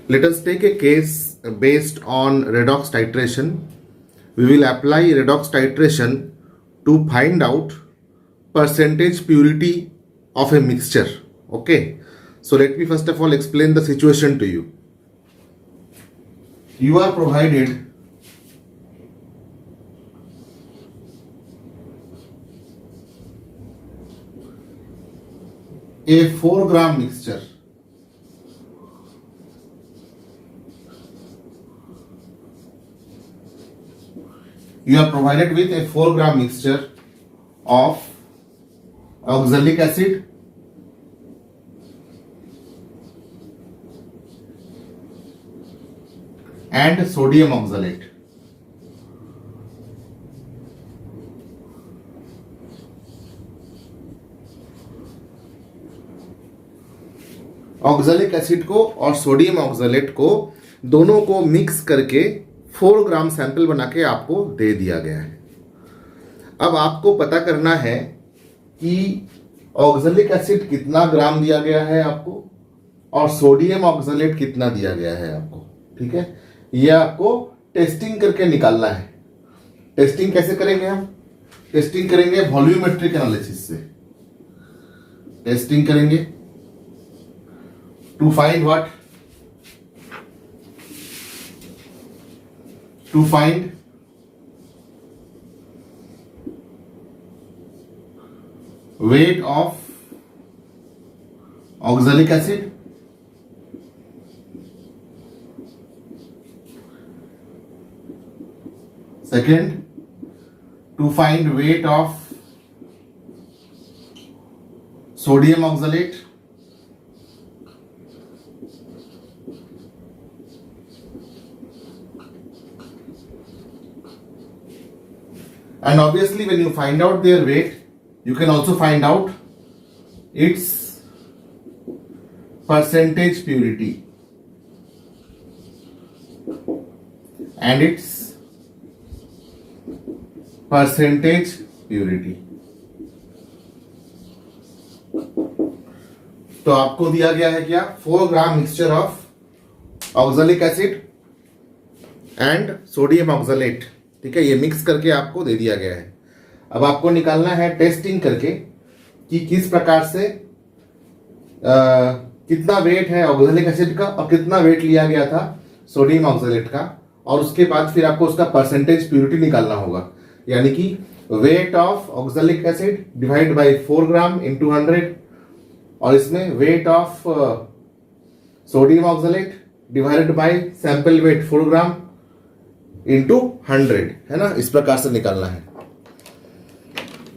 Let us take a case based on redox titration. We will apply redox titration to find out percentage purity of a mixture. Okay. So let me first of all explain the situation to you. You are provided a 4-gram mixture. You are provided with a 4-gram mixture of oxalic acid, and sodium oxalate. Oxalic acid को और sodium oxalate को दोनों को mix करके 4 gram sample बना के आपको दे दिया गया है। अब आपको पता करना है कि ऑक्सैलिक एसिड कितना ग्राम दिया गया है आपको और सोडियम ऑक्सलेट कितना दिया गया है आपको। ठीक है, यह आपको टेस्टिंग करके निकालना है। टेस्टिंग कैसे करेंगे हम? टेस्टिंग करेंगे वॉल्यूमेट्रिक एनालिसिस से। टेस्टिंग करेंगे to find what? To find weight of oxalic acid second, to find weight of sodium oxalate, and obviously when you find out their weight, you can also find out its percentage purity and its percentage purity. तो आपको दिया गया है क्या? 4 gram mixture of oxalic acid and sodium oxalate. ठीक है, ये mix करके आपको दे दिया गया है। अब आपको निकालना है टेस्टिंग करके कि किस प्रकार से कितना वेट है ऑक्सैलिक एसिड का और कितना वेट लिया गया था सोडियम ऑक्सलेट का, और उसके बाद फिर आपको उसका परसेंटेज प्योरिटी निकालना होगा। यानी कि weight of oxalic acid divide by 4 gram into 100, और इसमें weight of sodium oxalate divided by sample weight 4 gram into 100, है ना। इस प्रकार से निकालना है।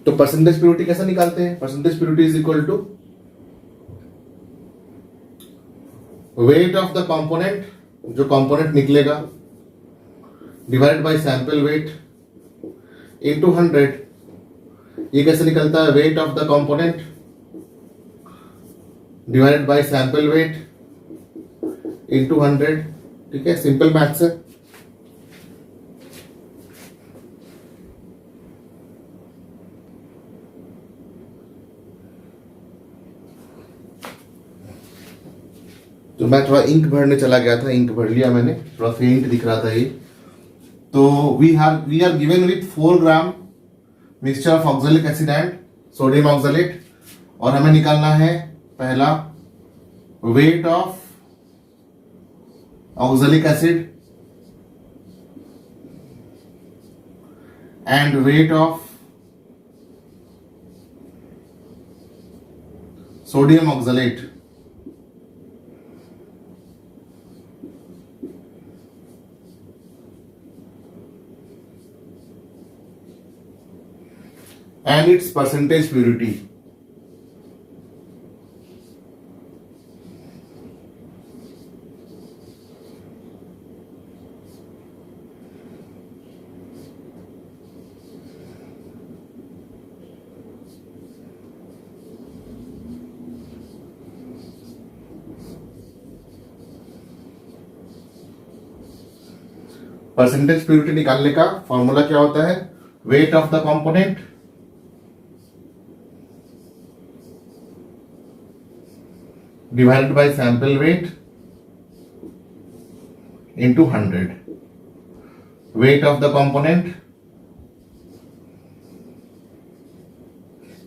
तो परसेंटेज प्योरिटी कैसे निकालते हैं? Percentage purity is equal to weight of the component, जो कंपोनेंट निकलेगा, divide by sample weight into 100। ये कैसे निकलता है? Weight of the component divided by sample weight into 100। ठीक है, सिंपल मैथ्स है। तो मैं थोड़ा इंक भरने चला गया था, इंक भर लिया मैंने, थोड़ा फेंट दिख रहा था ये। तो we are given with 4 gram mixture of oxalic acid and sodium oxalate, और हमें निकालना है पहला weight of oxalic acid and weight of sodium oxalate. And its percentage purity. Percentage purity निकालने का फॉर्मूला क्या होता है? Weight of the component divided by sample weight into 100. Weight of the component,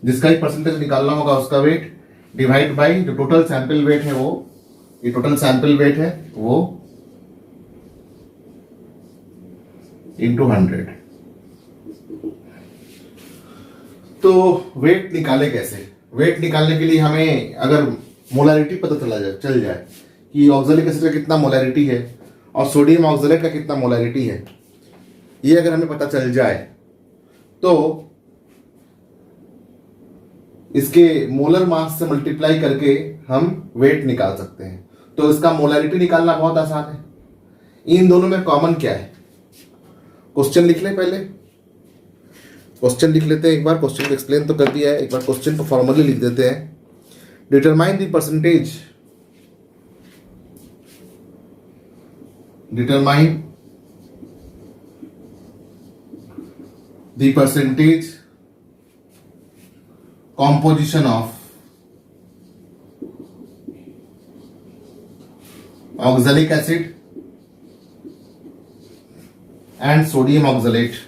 जिसका एक परसेंटेज निकालना होगा उसका वेट डिवाइड बाई जो टोटल सैंपल वेट है वो, ये टोटल सैंपल वेट है वो इंटू 100. तो वेट निकाले कैसे? वेट निकालने के लिए हमें अगर मोलारिटी पता चल जाए कि ऑक्सैलिक एसिड का कितना मोलारिटी है और सोडियम ऑक्सैलेट का कितना मोलारिटी है, ये अगर हमें पता चल जाए तो इसके मोलर मास से मल्टीप्लाई करके हम वेट निकाल सकते हैं. तो इसका मोलारिटी निकालना बहुत आसान है. इन दोनों में कॉमन क्या है? क्वेश्चन लिख लें. पहले क्वेश्चन लिख लेते हैं एक बार. क्वेश्चन को एक्सप्लेन तो कर दिया है, एक बार क्वेश्चन को फॉर्मली लिख देते हैं. Determine the percentage, determine the percentage composition of oxalic acid and sodium oxalate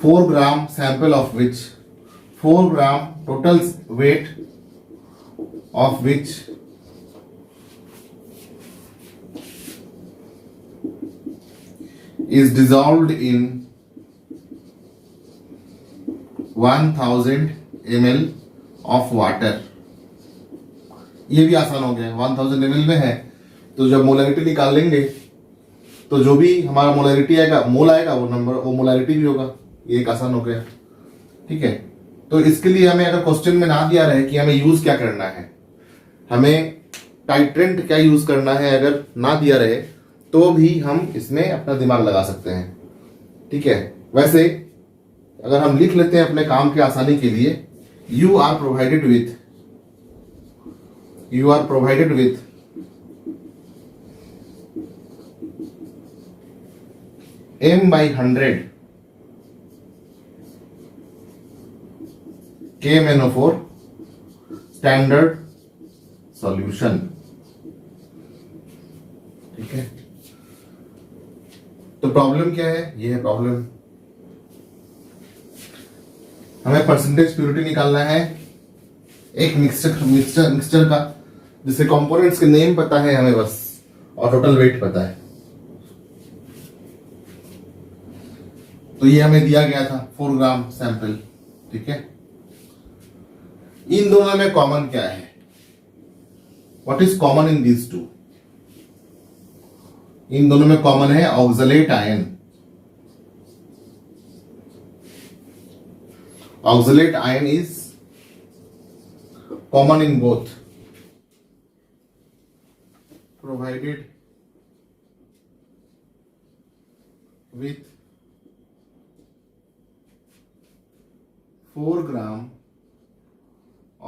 (4 gram sample of which 4 gram total weight of which is dissolved in 1000 ml of water. ये भी आसान हो गया. 1000 ml में है तो जब मोलरिटी निकाल लेंगे तो जो भी हमारा मोलरिटी आएगा, मोल आएगा, वो नंबर, वो मोलरिटी भी होगा. ये एक आसान हो गया. ठीक है. तो इसके लिए हमें अगर क्वेश्चन में ना दिया रहे कि हमें यूज क्या करना है, हमें टाइट्रेंट क्या यूज करना है, अगर ना दिया रहे तो भी हम इसमें अपना दिमाग लगा सकते हैं. ठीक है. वैसे अगर हम लिख लेते हैं अपने काम के आसानी के लिए, you are provided with m/100 KMnO4 standard solution. ठीक है. तो प्रॉब्लम क्या है? ये है प्रॉब्लम. हमें परसेंटेज प्योरिटी निकालना है एक मिक्सचर का जिससे कंपोनेंट्स के नेम पता है हमें बस, और टोटल वेट पता है. तो ये हमें दिया गया था 4 ग्राम सैंपल. ठीक है. इन दोनों में कॉमन क्या है? What is common in these two? इन दोनों में कॉमन है oxalate ion. Oxalate ion is common in both. Provided with 4 gram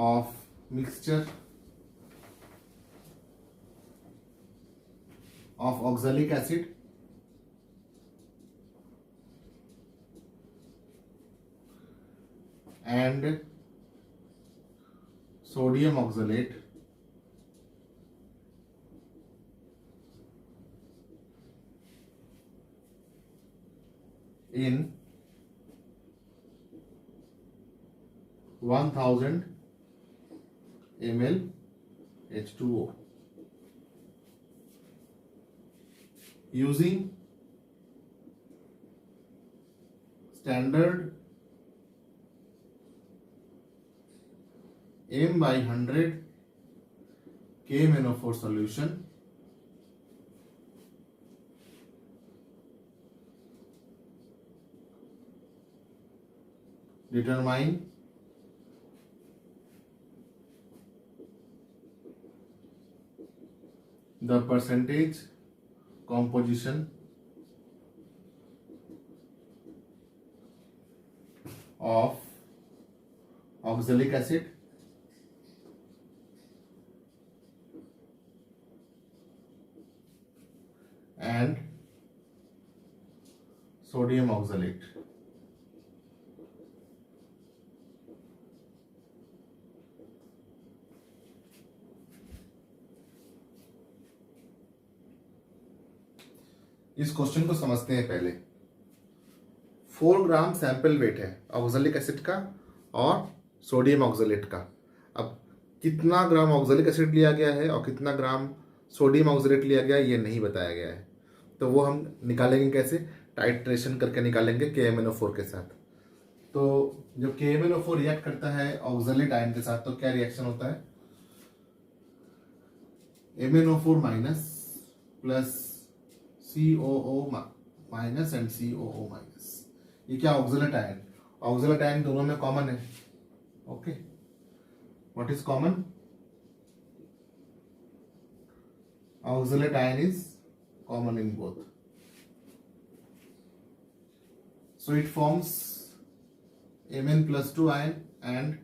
of mixture of oxalic acid and sodium oxalate in 1000 ml H2O using standard m/100 KMnO4 solution. Determine the percentage composition of oxalic acid and sodium oxalate. इस question को समझते हैं पहले। 4 gram sample wait है oxalic acid का और sodium oxalate का। अब कितना ग्राम ऑक्सैलिक एसिड लिया गया है और कितना ग्राम सोडियम ऑक्सैलेट लिया गया है ये नहीं बताया गया है, तो वो हम निकालेंगे कैसे? टाइट्रेशन करके निकालेंगे KMnO4 के साथ। तो जब KMnO4 रिएक्ट करता है ऑक्सैलेट आयन के साथ तो क्या रिएक्शन होता है? MnO4 minus plus COO minus and COO minus. ये क्या? Oxalate ion. ऑक्सैलेट आयन दोनों में कॉमन है। Okay, what is common? Oxalate ion is common in both, so it forms Mn+2 ion and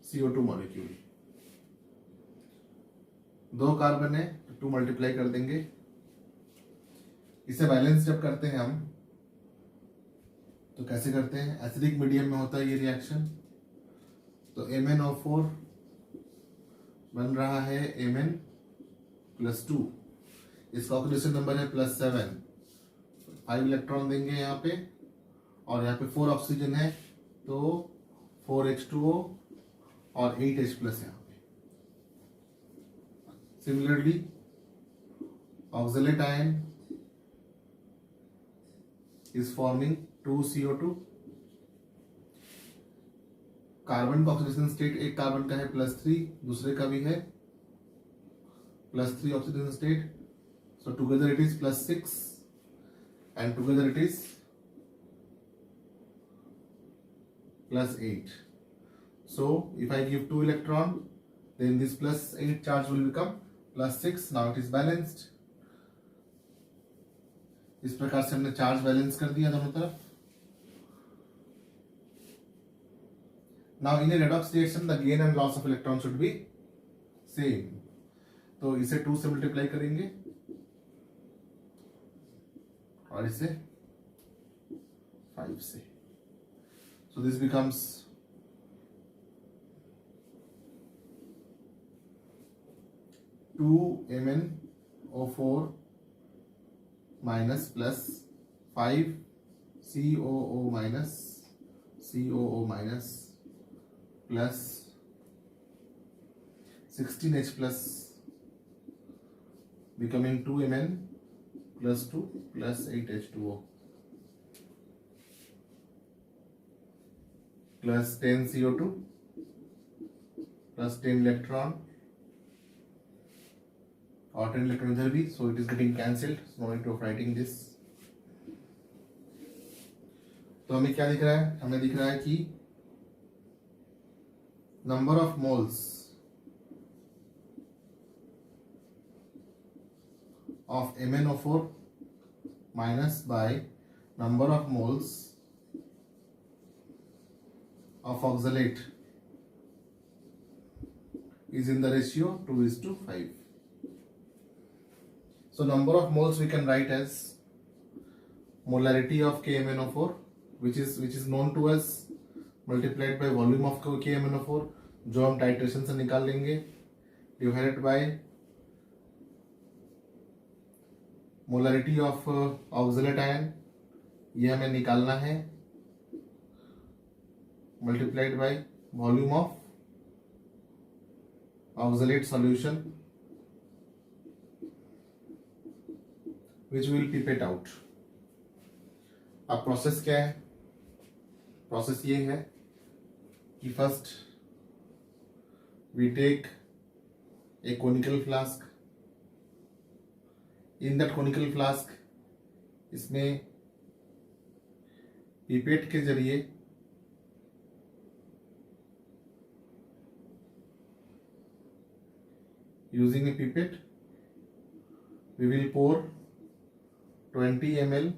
CO2 molecule। 2 carbon है तो 2 multiply कर देंगे। इसे बैलेंस जब करते हैं हम तो कैसे करते हैं? एसिडिक मीडियम में होता है ये रिएक्शन। तो MnO4 बन रहा है Mn+2, इसका ऑक्सीडेशन नंबर है +7, 5 इलेक्ट्रॉन देंगे यहाँ पे और यहाँ पे 4 ऑक्सीजन है तो 4H2O और 8H+ यहाँ पे। Similarly oxalate ion is forming 2CO2। Carbon का ऑक्सीडेशन स्टेट एक कार्बन का है +3, दूसरे का भी है +3 oxidation state, so together it is +6 and together it is +8. So if I give 2 electron then this +8 charge will become +6. Now it is balanced। इस प्रकार से हमने चार्ज बैलेंस कर दिया दोनों तरफ। Now in a redox reaction the gain and loss of electron should be same। तो इसे 2 से मल्टीप्लाई करेंगे और इसे 5 से। So this becomes 2 MnO4 minus plus 5 COO minus plus 16H plus becoming 2Mn plus 2 plus 8H2O plus 10 CO2 plus 10 electron or 10 electron इधर भी, so it is getting cancelled, so no need of writing this। तो हमें क्या दिख रहा है? हमें दिख रहा है कि number of moles of MnO4 minus by number of moles of oxalate is in the ratio 2:5। So number of moles we can write as molarity of KMnO4 which is known to us multiplied by volume of KMnO4 जो हम titration से निकाल लेंगे divided by molarity of oxalate ion, ये हमें निकालना है, multiplied by volume of oxalate solution which will pipette out. अब प्रोसेस क्या है? प्रोसेस ये है कि first we take a conical flask. In that conical flask इसमें पिपेट के जरिए using a pipette we will pour 20 ml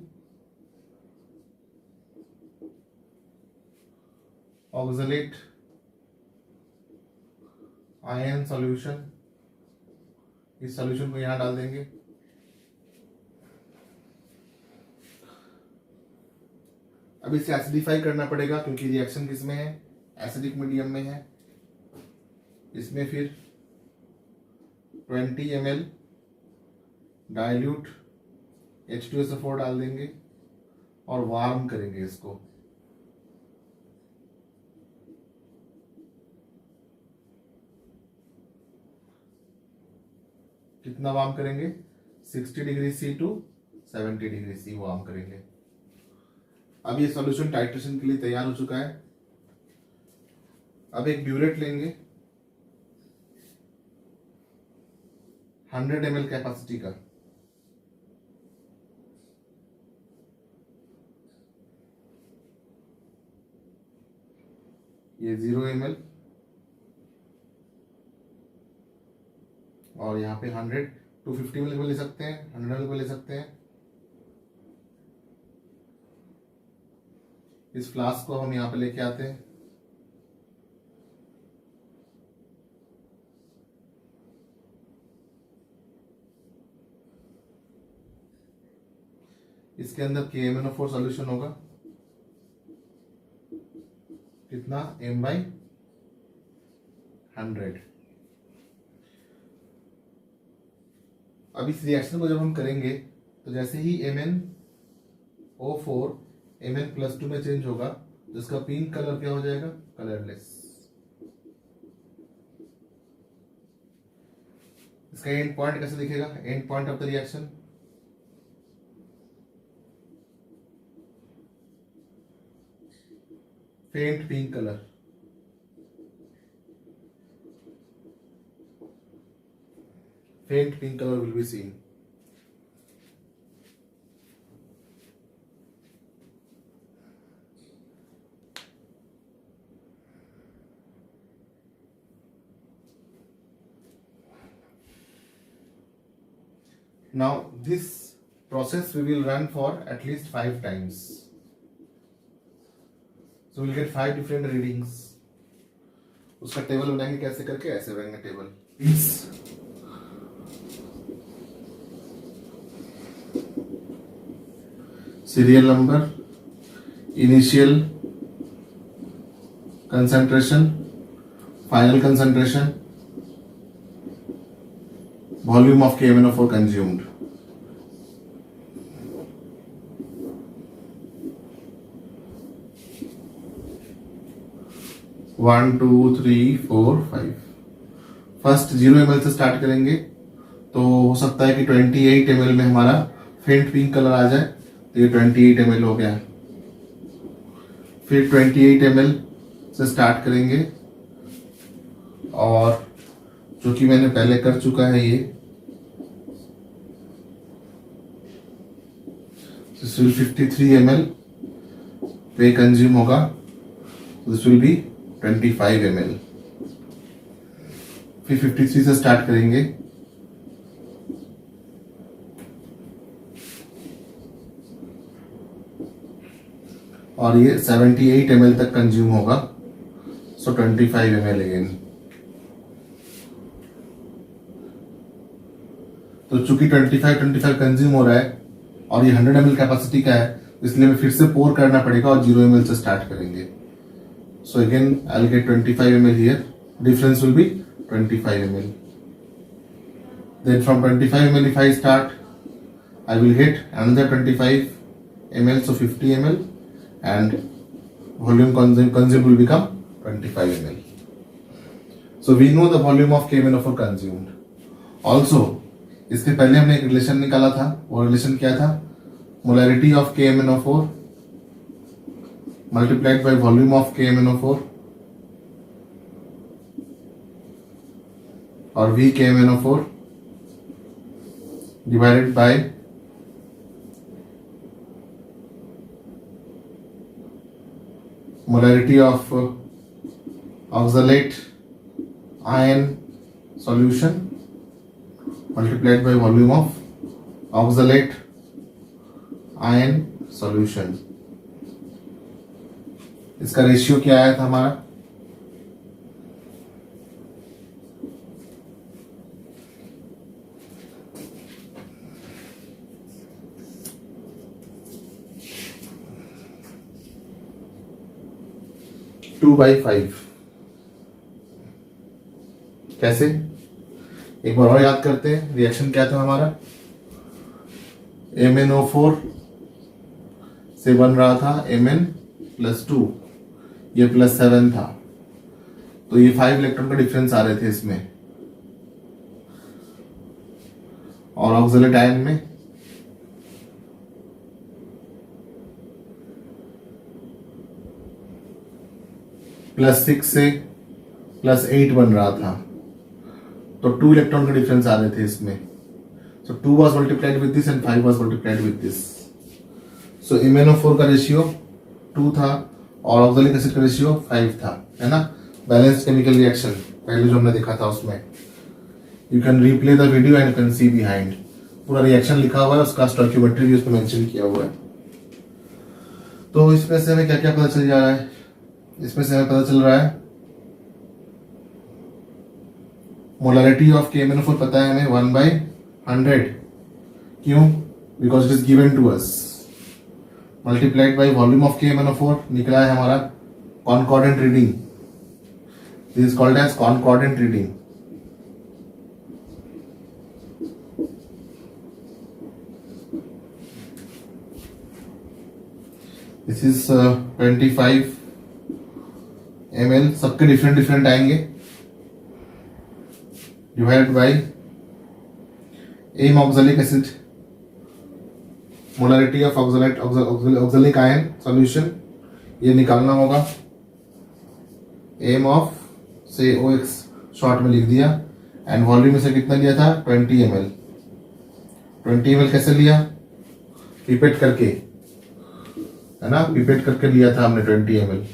oxalate ion solution. इस सॉल्यूशन को यहां डाल देंगे। अब इसे एसिडिफाई करना पड़ेगा क्योंकि रिएक्शन किस में है? एसिडिक मीडियम में है। इसमें फिर 20 ml डाइल्यूट H2SO4 डाल देंगे और वार्म करेंगे इसको। कितना वार्म करेंगे? 60 degree C to 70 degree C warm करेंगे। अब ये सॉल्यूशन टाइट्रेशन के लिए तैयार हो चुका है। अब एक ब्यूरेट लेंगे 100 ml कैपेसिटी का। ये 0 ml और यहाँ पे 100, 250 ml को ले सकते हैं, 100 ml को ले सकते हैं। इस फ्लास्क को हम यहाँ पे लेके आते हैं। इसके अंदर KMnO4 सॉल्यूशन होगा। कितना? m/100। अब इस रिएक्शन को जब हम करेंगे तो जैसे ही MnO4 Mn+2 में चेंज होगा तो इसका पिंक कलर क्या हो जाएगा? कलरलेस। इसका एंड पॉइंट कैसे दिखेगा? End point of the reaction faint pink colour. Faint pink color will be seen. Now this process we will run for at least 5 times. So we'll get 5 different readings. उसका table बनाएंगे कैसे करके? ऐसे बनाएंगे table. Serial number, initial concentration, final concentration, volume of KMnO4 consumed. One two three four five. First 0 ml से start करेंगे तो हो सकता है कि 28 ml में हमारा फेंट पिंक कलर आ जाए, तो ये 28 ml हो गया। फिर 28 ml से स्टार्ट करेंगे और जो कि मैंने पहले कर चुका है ये 53 ml पे कंज्यूम होगा। This will be 25 ml। फिर 53 से स्टार्ट करेंगे और ये 78 ml तक कंज्यूम होगा, सो 25 ml अगेन। तो चूंकि 25 कंज्यूम हो रहा है और ये 100 ml कैपेसिटी का है, इसलिए फिर से पोर करना पड़ेगा और 0 ml से स्टार्ट करेंगे। So again I'll get 25 ml here. Difference will be 25 ml. Then from 25 ml if I start, I will get another 25 ml, so 50 ml, and volume consumed will become 25 ml. So we know the volume of KMnO4 consumed. Also इसके पहले हमने एक relation निकाला था, वो relation क्या था? Molarity of KMnO4 multiplied by volume of KMnO4 or V KMnO4 divided by molarity of oxalate ion solution multiplied by volume of oxalate ion solution. इसका रेशियो क्या आया था हमारा? Two by 5। कैसे? एक बार और याद करते हैं, रिएक्शन क्या था हमारा? MnO4 से बन रहा था Mn+2, ये +7 था, तो ये 5 इलेक्ट्रॉन का डिफरेंस आ रहे थे इसमें। और ऑक्सलेट आयन में +6 से +8 बन रहा था, तो 2 इलेक्ट्रॉन का डिफरेंस आ रहे थे इसमें। So 2 was multiplied with this and 5 was multiplied with this. So MnO4 का रेशियो 2 था और ऑक्सैलिक एसिड का रेशियो 5 था, है ना। बैलेंस केमिकल रिएक्शन पहले जो हमने देखा था उसमें, you can replay the video and you can see behind, पूरा रिएक्शन लिखा हुआ है, उसका स्टोइकियोमेट्री भी उसमें मेंशन किया हुआ है। तो इसमें से हमें क्या क्या पता चल जा रहा है? इसमें से हमें पता चल रहा है मोलरिटी ऑफ KMnO4 पता है हमें 1/100। क्यों? Because it is given to us. Multiplied by volume of KMnO4 निकला है हमारा concordant reading, this is called as concordant reading. This is 25 ml, सबके डिफरेंट डिफरेंट आएंगे, divided by M oxalic acid, molarity of oxalic ion solution, ये निकालना होगा। M of से OX short में लिख दिया, एंड वॉल्यूम में से कितना लिया था 20 ml। 20 ml कैसे लिया? पिपेट करके, है ना, पिपेट करके लिया था हमने 20 ml।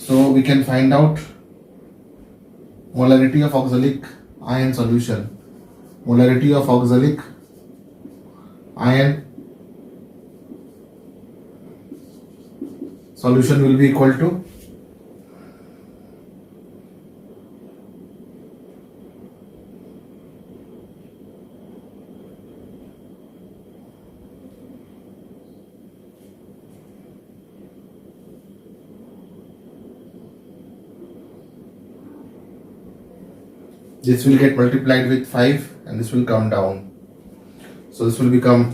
So we can find out molarity of oxalic ion solution. Molarity of oxalic ion solution will be equal to this will get multiplied with 5 and this will come down. So this will become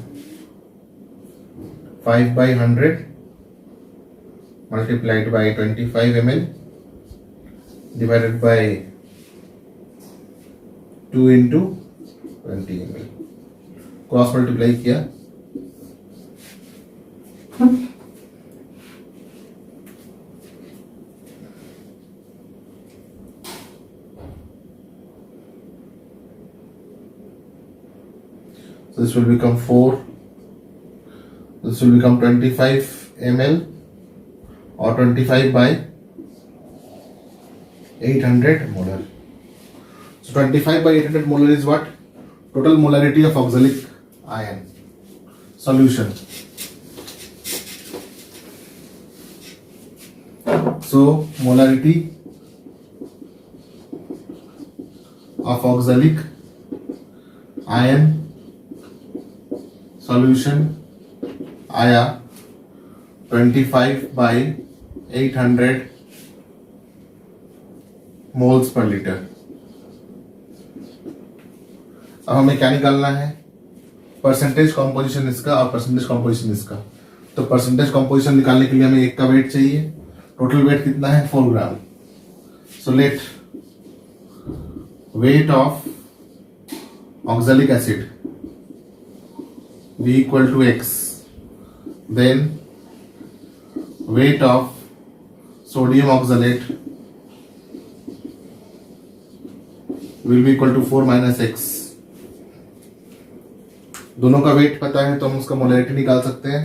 5/100 multiplied by 25 ml divided by 2 into 20 ml. Cross multiply किया, so this will become 4, this will become 25 ml or 25 by 800 molar. So 25 by 800 molar is what? Total molarity of oxalic ion solution. So molarity of oxalic ion solution आया 25 by 800 moles per litre. अब हमें क्या निकालना है? Percentage composition इसका और percentage composition इसका। तो परसेंटेज कॉम्पोजिशन निकालने के लिए हमें एक का वेट चाहिए। टोटल वेट कितना है? 4 gram. So let weight of oxalic acid be equal to X, then weight of sodium oxalate will be equal to 4 minus X. दोनों का वेट पता है तो हम उसका मोलरिटी निकाल सकते हैं।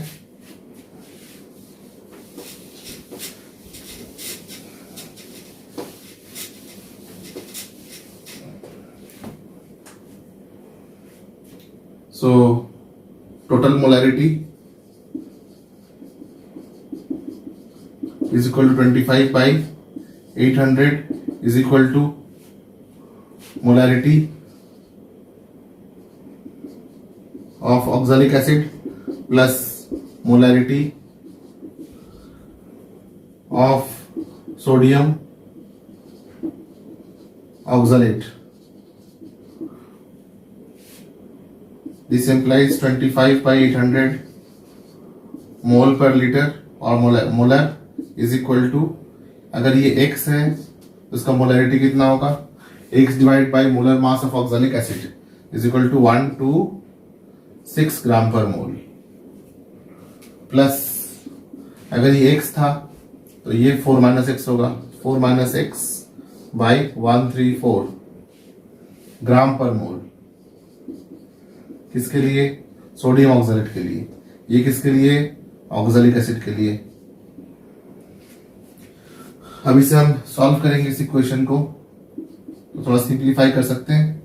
So total molarity is equal to 25 by 800 is equal to molarity of oxalic acid plus molarity of sodium oxalate. This implies 25/800 मोल पर लीटर और मोलर इज इक्वल टू, अगर ये x है तो इसका मोलरिटी कितना होगा, x divide by molar mass of oxalic acid is equal to 1 to 6 gram per mole, plus अगर ये x था तो ये 4 माइनस एक्स होगा, 4 minus x by 134 gram per मोल, किसके लिए, सोडियम ऑक्सैलेट के लिए, ये किसके लिए, ऑक्सैलिक एसिड के लिए। अब इसे हम सॉल्व करेंगे इस इक्वेशन को, तो थोड़ा सिंप्लीफाई कर सकते हैं,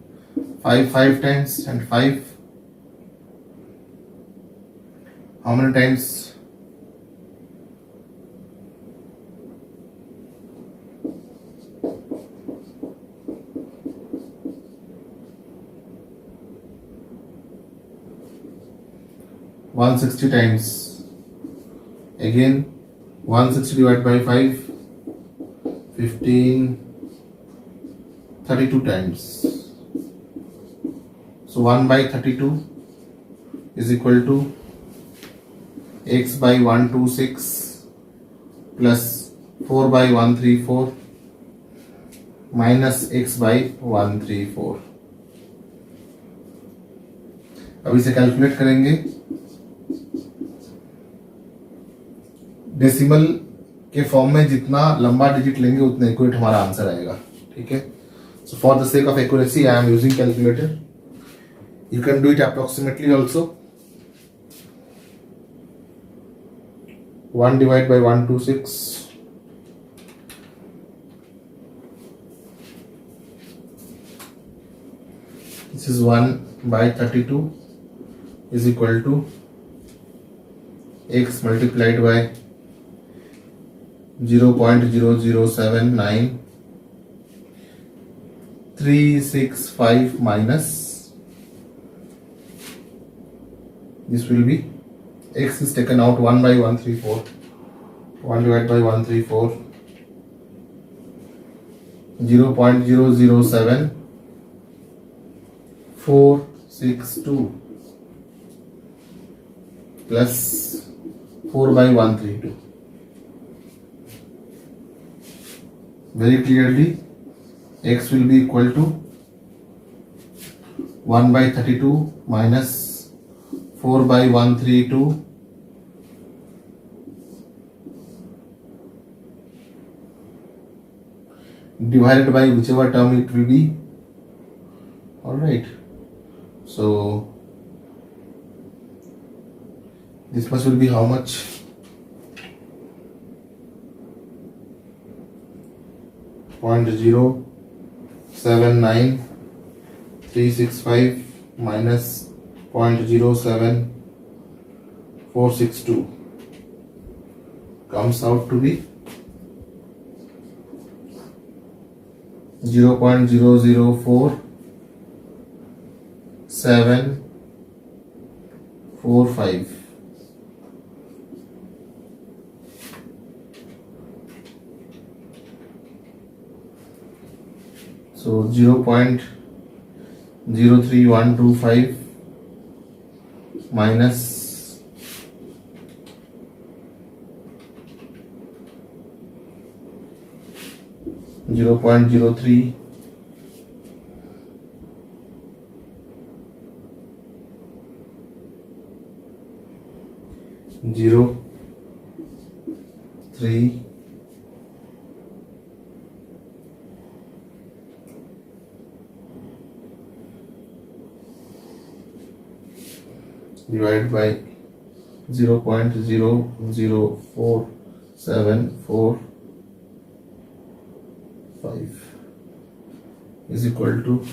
5 times and 5, how many times, 160 times, again 160 divided by 5, 15, 32 times, so 1 by 32 is equal to x by 126 plus 4 by 134 minus x by 134। अब इसे कैलकुलेट करेंगे, डेसिमल के फॉर्म में जितना लंबा डिजिट लेंगे उतना एक्यूरेट हमारा आंसर आएगा, ठीक है। So for the sake of accuracy I am using calculator, you can do it approximately also. 1 divided by 126, this is 1 by 32 is equal to x multiplied by 0.0079365 minus, this will be, x is taken out, 1 by 134, 1 divided by 134, 0.007462 plus 4 by 132. Very clearly x will be equal to 1 by 32 minus 4 by 132 divided by whichever term it will be. All right, so this much will be how much, 0.079365 minus 0.07462 comes out to be 0.004745. So 0.03125 minus 0.03 0.3 divided by 0.004745 is equal to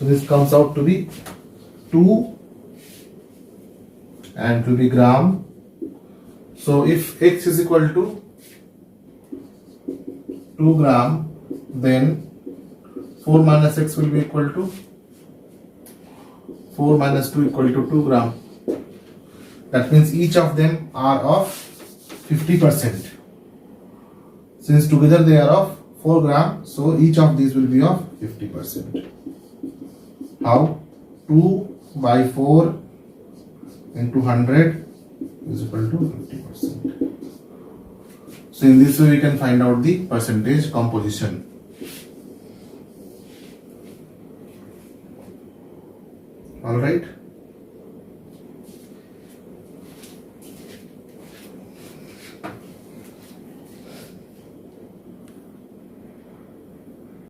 So this comes out to be 2 and to be gram. So if X is equal to 2 gram, then 4 minus X will be equal to 4 minus 2 equal to 2 gram. That means each of them are of 50%. Since together they are of 4 gram, so each of these will be of 50%. How? 2 by 4 into 100 is equal to 50%. So in this way we can find out the percentage composition. All right.